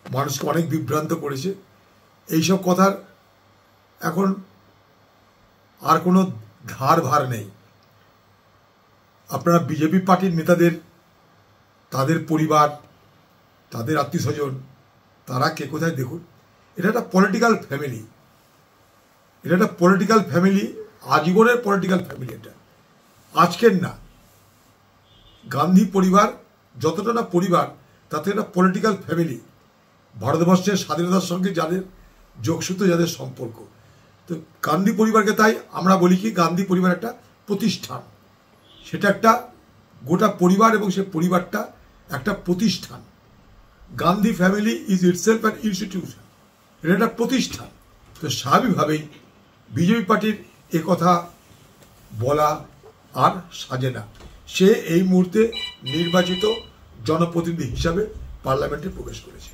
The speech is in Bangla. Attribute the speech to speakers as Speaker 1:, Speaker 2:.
Speaker 1: মানুষকে অনেক বিভ্রান্ত করেছে। এইসব কথার এখন আর কোনো ধার ভার নেই। আপনারা বিজেপি পার্টির নেতাদের, তাদের পরিবার, তাদের আত্মীয় স্বজন, তারা কে কোথায় দেখুন। এটা একটা পলিটিক্যাল ফ্যামিলি, এটা একটা পলিটিক্যাল ফ্যামিলি, আজীবনের পলিটিক্যাল ফ্যামিলি। এটা আজকের না। গান্ধী পরিবার যতটা না পরিবার, তাতে একটা পলিটিক্যাল ফ্যামিলি। ভারতবর্ষের স্বাধীনতার সঙ্গে যাদের যোগসূত্র, যাদের সম্পর্ক, তো গান্ধী পরিবারকে তাই আমরা বলি কি গান্ধী পরিবার একটা প্রতিষ্ঠান। সেটা একটা গোটা পরিবার এবং সে পরিবারটা একটা প্রতিষ্ঠান। Gandhi family is itself an institution, এটা একটা প্রতিষ্ঠান। তো স্বাভাবিকভাবেই বিজেপি পার্টির এ কথা বলা আর সাজে না। সে এই মুহূর্তে নির্বাচিত জনপ্রতিনিধি হিসাবে পার্লামেন্টে প্রবেশ করেছে।